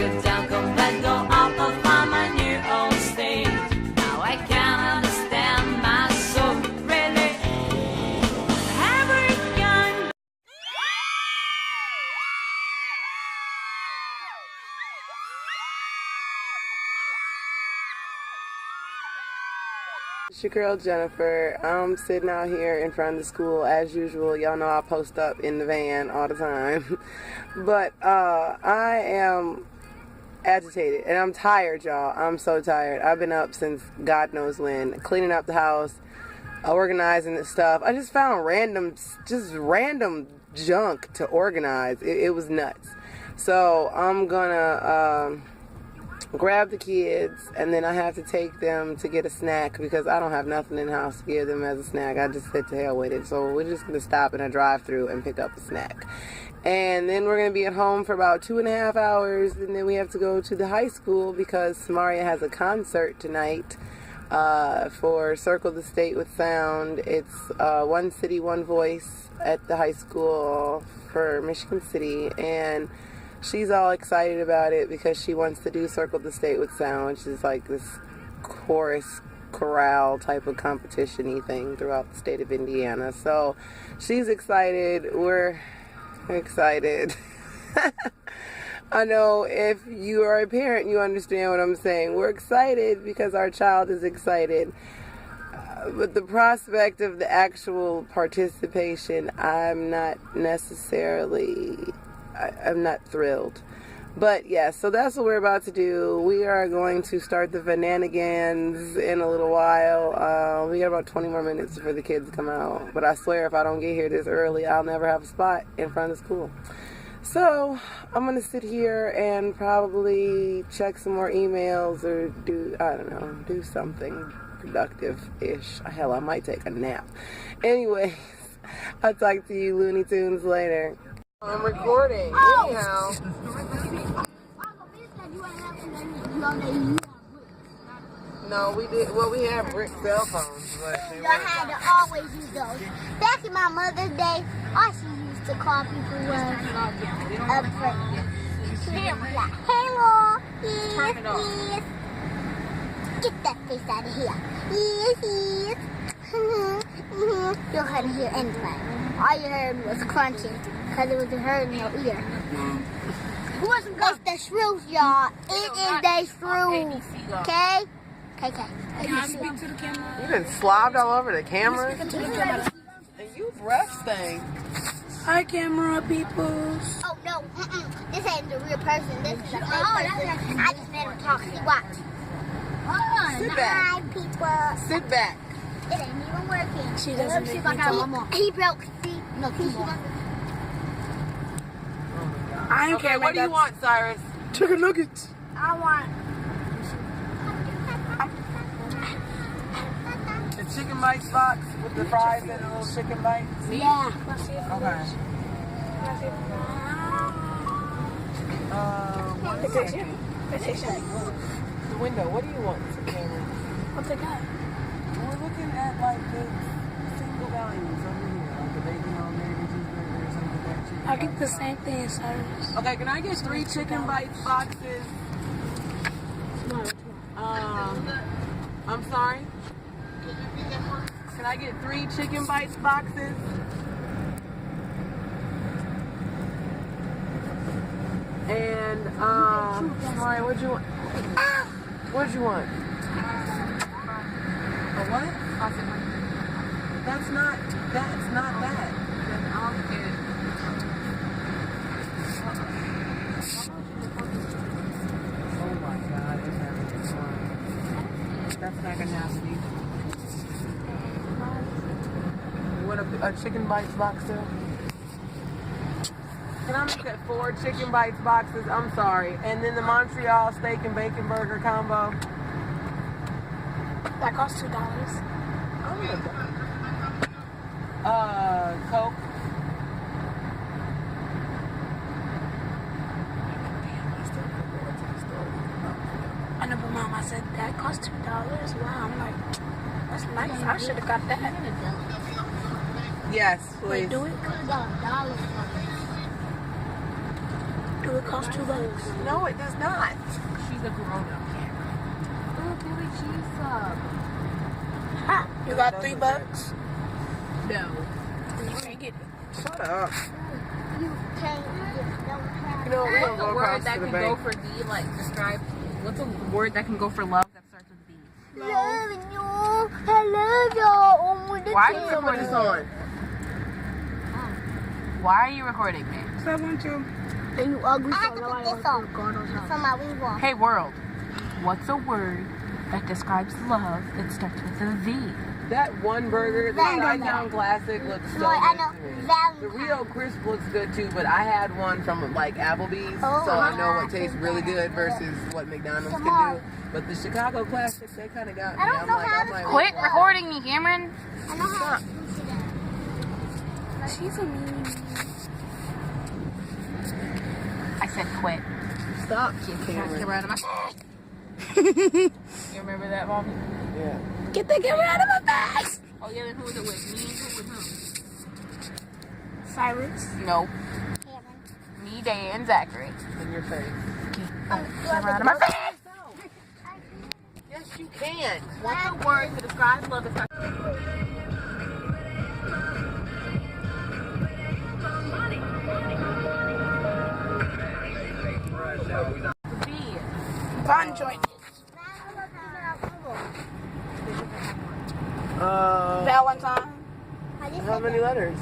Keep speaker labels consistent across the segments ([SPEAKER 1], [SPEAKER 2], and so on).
[SPEAKER 1] get down, come let go up of my new old state. Now I can't understand my soul, really. Every young
[SPEAKER 2] It's your girl Jennifer. I'm sitting out here in front of the school as usual. Y'all know I post up in the van all the time. But I am agitated and I'm tired, y'all. I'm so tired. I've been up since God knows when, cleaning up the house, organizing the stuff. I just found random junk to organize. It was nuts. So I'm gonna grab the kids, and then I have to take them to get a snack because I don't have nothing in the house to give them as a snack. I just said to hell with it. So we're just going to stop in a drive-thru and pick up a snack. And then we're going to be at home for about 2.5 hours, and then we have to go to the high school because Samaria has a concert tonight for Circle the State with Sound. It's One City, One Voice at the high school for Michigan City, and she's all excited about it because she wants to do Circle the State with Sound, which is like this chorus, chorale type of competition-y thing throughout the state of Indiana. So she's excited. We're excited. I know if you are a parent, you understand what I'm saying. We're excited because our child is excited. But the prospect of the actual participation, I'm not thrilled. But yeah, so that's what we're about to do. We are going to start the Vananigans in a little while. We got about 20 more minutes for the kids to come out. But I swear if I don't get here this early, I'll never have a spot in front of school. So I'm going to sit here and probably check some more emails or do something productive-ish. Hell, I might take a nap. Anyways, I'll talk to you Looney Tunes later. I'm recording. Anyhow. No, we did. Well, we have brick cell phones, but
[SPEAKER 3] I had to always use those. Back in my mother's day, all she used to call people was a brick. Hello, yes. Get that face out of here. Yes. You couldn't hear anything. All you heard was crunching because it was heard in your ear. It's the shrews, y'all. It is the shrews. Okay? Okay.
[SPEAKER 4] Can I speak to the camera?
[SPEAKER 2] You been slobbed all over the camera.
[SPEAKER 4] To the camera.
[SPEAKER 2] And you breath stink.
[SPEAKER 4] Hi, camera peoples.
[SPEAKER 3] Oh, no. This ain't the real person. This is a fake person. I just made him talk. See, watch.
[SPEAKER 2] Sit back.
[SPEAKER 3] Hi, people.
[SPEAKER 2] Sit back.
[SPEAKER 3] It ain't even working.
[SPEAKER 4] She doesn't make me talk.
[SPEAKER 3] He broke. See? No, he broke.
[SPEAKER 4] I don't
[SPEAKER 2] Okay,
[SPEAKER 4] care.
[SPEAKER 2] what do you want, Cyrus?
[SPEAKER 4] Chicken nuggets.
[SPEAKER 3] I want.
[SPEAKER 2] The chicken bites box with the fries and the little chicken bites?
[SPEAKER 3] Yeah.
[SPEAKER 2] Okay. One second. The window. What do you want, Cameron?
[SPEAKER 4] What's it got?
[SPEAKER 2] We're looking at like the single values over here, like the bacon on there, cheeseburger, something like that.
[SPEAKER 4] I get the same thing, Cyrus.
[SPEAKER 2] Okay, can I get 3 chicken bites boxes? I'm sorry? Can I get 3 chicken bites boxes? And, sorry, what'd you want? What'd you want? A what? That's not that. Oh my God, it's having fun. That's not gonna happen. You want a chicken bites box too? Can I make that 4 chicken bites boxes? I'm sorry. And then the Montreal steak and bacon burger combo.
[SPEAKER 4] That costs $2.
[SPEAKER 2] Oh, Coke.
[SPEAKER 4] I know, but Mom, I said that costs $2. Wow, I'm like, that's nice. I should have got that.
[SPEAKER 2] Yes, please.
[SPEAKER 4] Wait, do it?
[SPEAKER 3] $1.
[SPEAKER 4] Do literally cost $2.
[SPEAKER 2] No, it does not.
[SPEAKER 1] She's a grown-up. Oh, Billy cheese sub.
[SPEAKER 4] You got $3?
[SPEAKER 1] No.
[SPEAKER 4] You can't get it.
[SPEAKER 2] Shut up.
[SPEAKER 3] You can't, you don't have.
[SPEAKER 2] You know what? We're
[SPEAKER 1] What's
[SPEAKER 2] gonna
[SPEAKER 1] a
[SPEAKER 2] go
[SPEAKER 1] word
[SPEAKER 2] across
[SPEAKER 1] that
[SPEAKER 2] to the
[SPEAKER 1] can go
[SPEAKER 2] bank.
[SPEAKER 1] for D, like, describe... What's a word that can go for love that starts with B?
[SPEAKER 3] Love you. I love you. Oh, my
[SPEAKER 1] Why are you
[SPEAKER 3] God.
[SPEAKER 2] Put this on.
[SPEAKER 1] Why are you recording me?
[SPEAKER 4] So I want to. Then you ugly,
[SPEAKER 3] I
[SPEAKER 4] so
[SPEAKER 3] have to
[SPEAKER 4] nobody
[SPEAKER 3] put this
[SPEAKER 4] wants
[SPEAKER 3] on.
[SPEAKER 4] to go
[SPEAKER 3] For my wing wall.
[SPEAKER 1] Hey, world. What's a word that describes love that starts with a V?
[SPEAKER 2] That one burger, the Side-Down Classic, looks so
[SPEAKER 3] No, I
[SPEAKER 2] good
[SPEAKER 3] know.
[SPEAKER 2] to me. The
[SPEAKER 3] Valentine.
[SPEAKER 2] Rio Crisp looks good too, but I had one from like Applebee's, so I know what tastes really good versus what McDonald's can do. But the Chicago Classic, they kind of got me.
[SPEAKER 3] I don't know how
[SPEAKER 2] I'm
[SPEAKER 3] to
[SPEAKER 2] like,
[SPEAKER 1] Quit recording me, Cameron.
[SPEAKER 3] I know how.
[SPEAKER 4] She's a mean.
[SPEAKER 1] I said quit.
[SPEAKER 2] stop,
[SPEAKER 1] Get
[SPEAKER 2] Cameron.
[SPEAKER 1] out of my You remember that, Mom?
[SPEAKER 2] Yeah.
[SPEAKER 4] Get the camera out of my face!
[SPEAKER 1] Oh, yeah, then who was it with? Me? Who with who?
[SPEAKER 4] Cyrus.
[SPEAKER 1] No. Me, Day, and Zachary.
[SPEAKER 2] In your face.
[SPEAKER 1] Get out of my face!
[SPEAKER 2] Yes, you can.
[SPEAKER 1] What's a word to describe love that starts with B?
[SPEAKER 4] Fun joint. Valentine.
[SPEAKER 2] How many letters?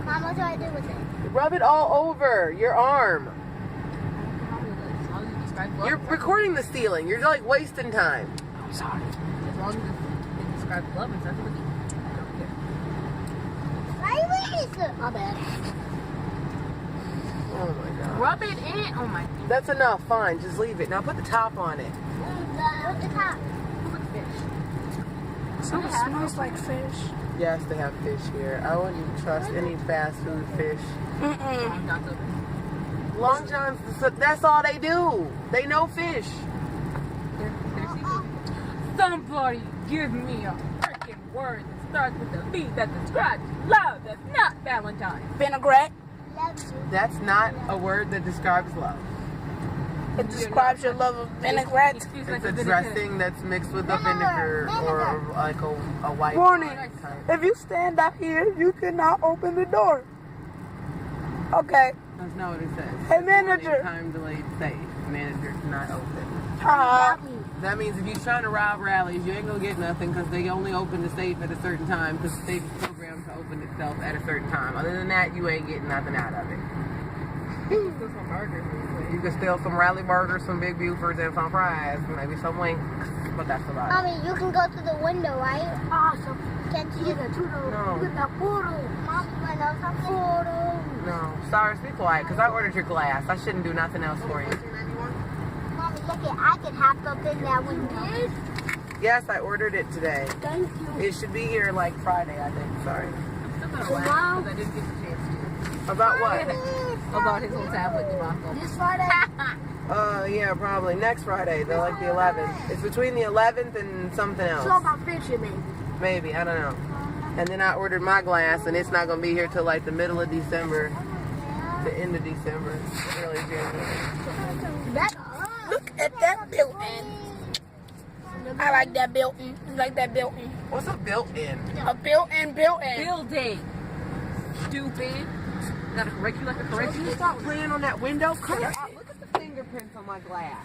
[SPEAKER 3] Mom, what do I do with it?
[SPEAKER 2] Rub it all over your arm.
[SPEAKER 1] As long as you describe love.
[SPEAKER 2] You're recording the stealing. You're like wasting time.
[SPEAKER 1] I'm sorry. As long as it describes love and starts with a B. I don't care.
[SPEAKER 3] Why is it?
[SPEAKER 4] My bad.
[SPEAKER 2] Oh my god.
[SPEAKER 1] Rub it in. Oh my.
[SPEAKER 2] That's enough. Fine. Just leave it. Now put the top on it.
[SPEAKER 3] What's the top?
[SPEAKER 4] It smells like fish.
[SPEAKER 2] Yes, they have fish here. I wouldn't trust any fast food fish.
[SPEAKER 4] Mm-mm.
[SPEAKER 2] Long John's, that's all they do. They know fish.
[SPEAKER 1] Somebody give me a freaking word that starts with a B that describes love. That's not Valentine.
[SPEAKER 4] Vinaigrette.
[SPEAKER 3] Love you.
[SPEAKER 2] That's not a word that describes love.
[SPEAKER 4] It describes your love of vinaigrette.
[SPEAKER 1] Excuse
[SPEAKER 2] It's
[SPEAKER 1] like
[SPEAKER 2] a dressing that's mixed with a vinegar or like a white
[SPEAKER 4] Warning.
[SPEAKER 2] wine type.
[SPEAKER 4] If you stand up here, you cannot open the door. Okay.
[SPEAKER 2] That's not what it says.
[SPEAKER 4] Hey, manager.
[SPEAKER 2] Time delayed safe. Manager not open. That means if you're trying to rob rallies, you ain't gonna get nothing because they only open the safe at a certain time because the safe is programmed to open itself at a certain time. Other than that, you ain't getting nothing out of it. You can steal some rally burgers, some Big Bufords, and some fries, maybe some wings, but that's about it.
[SPEAKER 3] Mommy, you can go through the window, right? Awesome. Can't you get a tutorial?
[SPEAKER 2] No.
[SPEAKER 3] Get the photo. Mommy, I know some photo.
[SPEAKER 2] No, Cyrus, be quiet, because I ordered your glass. I shouldn't do nothing else for you.
[SPEAKER 3] Mommy, look at, I can hop up in that window.
[SPEAKER 2] Yes, I ordered it today.
[SPEAKER 3] Thank you.
[SPEAKER 2] It should be here like Friday, I think. Sorry.
[SPEAKER 1] Wow. I didn't get the chance to.
[SPEAKER 2] About what?
[SPEAKER 1] About his whole tablet debacle.
[SPEAKER 3] This Friday?
[SPEAKER 2] Yeah, probably. Next Friday, the 11th. It's between the 11th and something else.
[SPEAKER 3] So about fishing, maybe.
[SPEAKER 2] Maybe, I don't know. And then I ordered my glass, and it's not going to be here till like the middle of December. The end of December. Early January.
[SPEAKER 4] Look at that built-in. I like that built-in. You like that built-in?
[SPEAKER 2] What's a built-in?
[SPEAKER 4] A built-in, built-in.
[SPEAKER 1] Building. Stupid. Gotta correct you like a correct you.
[SPEAKER 2] Stop playing on that window. Come on. Look at the fingerprints on my glass.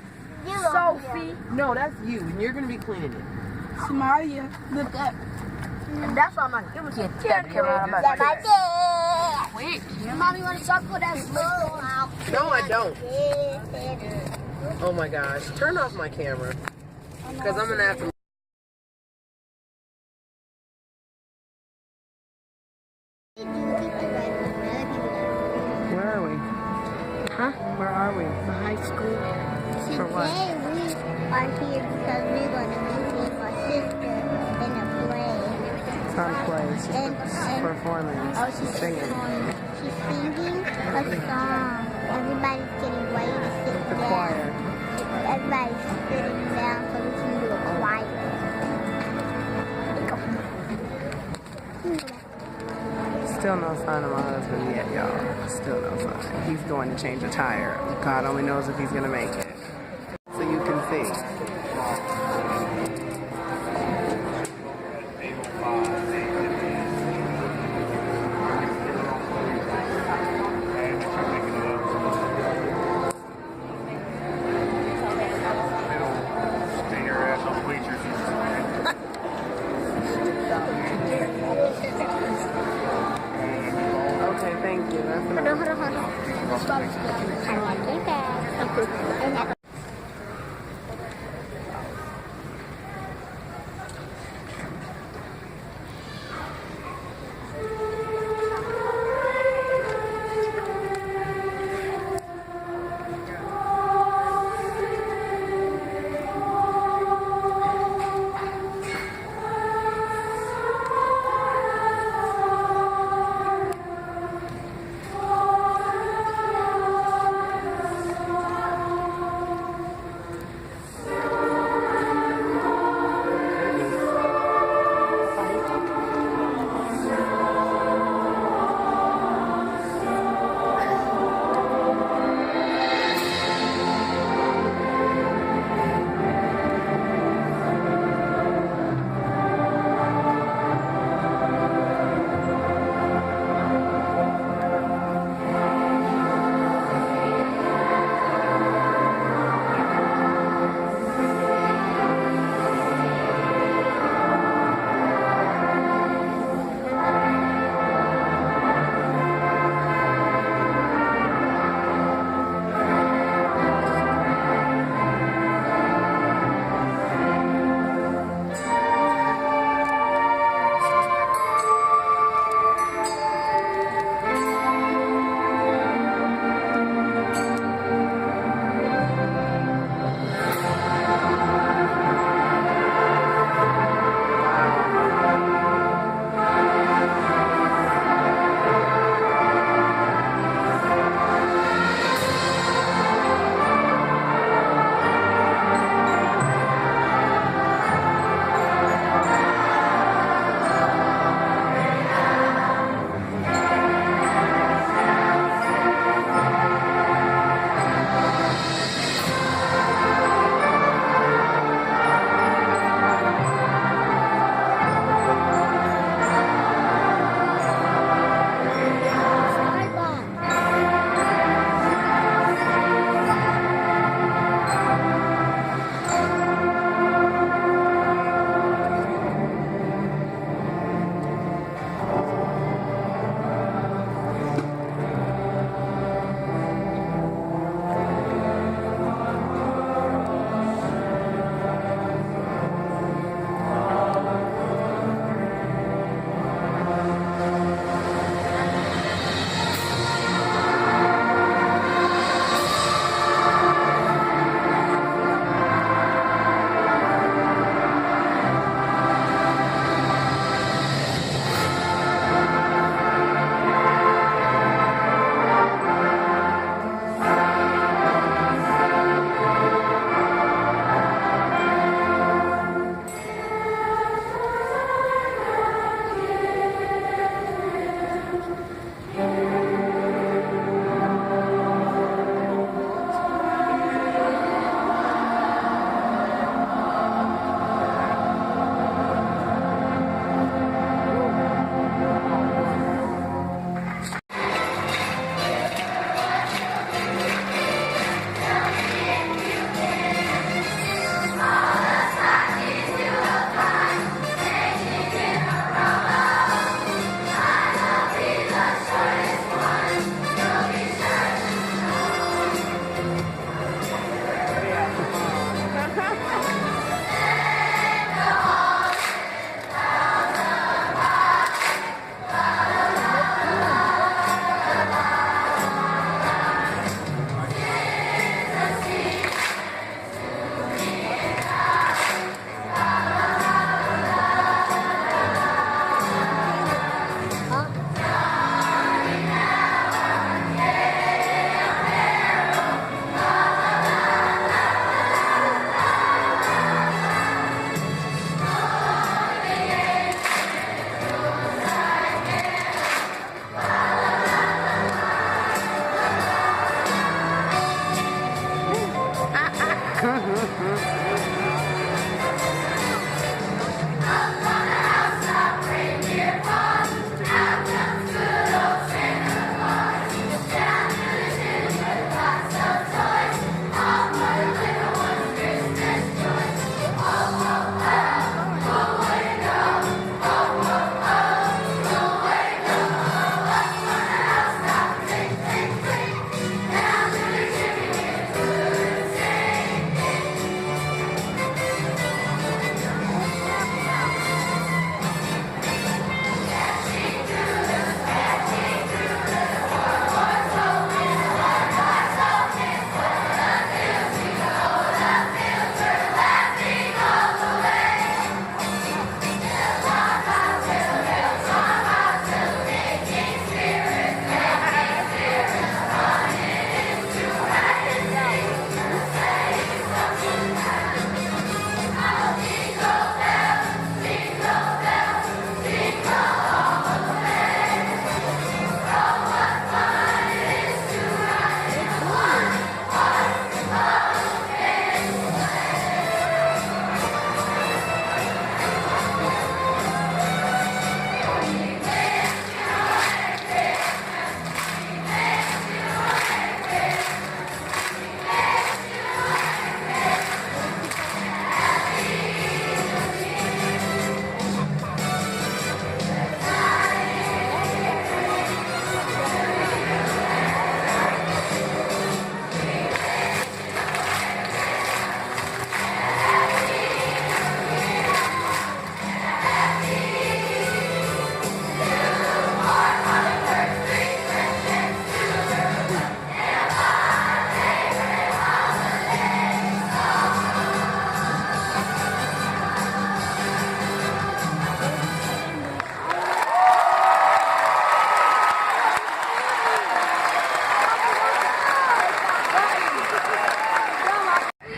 [SPEAKER 4] Sophie.
[SPEAKER 2] No, that's you, and you're going to be cleaning it.
[SPEAKER 4] Somalia. Look up.
[SPEAKER 3] And that's why I'm like, give me
[SPEAKER 1] Get that camera out of my
[SPEAKER 3] that
[SPEAKER 1] face.
[SPEAKER 3] right
[SPEAKER 1] Wait.
[SPEAKER 3] there. Mommy, want to start put that slow out?
[SPEAKER 2] No, I don't. Oh my gosh. Turn off my camera. Because I'm going to have to. Where are we?
[SPEAKER 4] Huh?
[SPEAKER 2] Where are we?
[SPEAKER 4] The high school.
[SPEAKER 2] For what?
[SPEAKER 3] Today we are here because we're going to be seeing my sister in a play.
[SPEAKER 2] It's not a play. It's just
[SPEAKER 3] And-
[SPEAKER 2] a performance.
[SPEAKER 3] Oh, she's
[SPEAKER 2] singing.
[SPEAKER 3] She's singing a song. Everybody's getting ready to sit
[SPEAKER 2] The
[SPEAKER 3] down.
[SPEAKER 2] choir.
[SPEAKER 3] Everybody's sitting down so we can do a choir.
[SPEAKER 2] Still no sign of my husband yet, y'all. Still no sign. He's going to change a tire. God only knows if he's going to make it. So you can see. Okay, thank you. That's enough.
[SPEAKER 3] Hold on. I want your bag.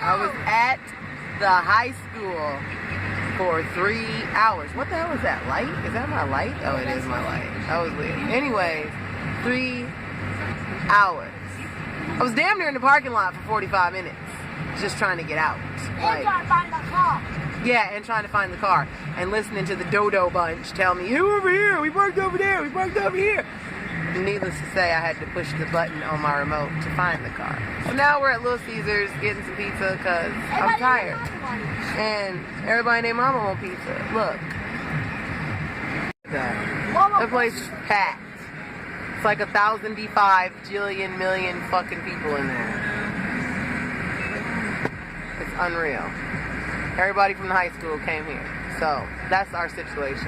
[SPEAKER 2] I was at the high school for 3 hours. What the hell is that light? Is that my light? Oh, it is my light. That was weird. Anyways, 3 hours. I was damn near in the parking lot for 45 minutes, just trying to get out. Like,
[SPEAKER 3] trying to find the car.
[SPEAKER 2] yeah, and trying to find the car, and listening to the Dodo Bunch tell me, "You over here? We parked over there. We parked over here." Needless to say, I had to push the button on my remote to find the car. So now we're at Little Caesars getting some pizza because I'm tired. And everybody and their mama want pizza. Look. The place is packed. It's like 1,005 jillion million fucking people in there. It's unreal. Everybody from the high school came here. So that's our situation.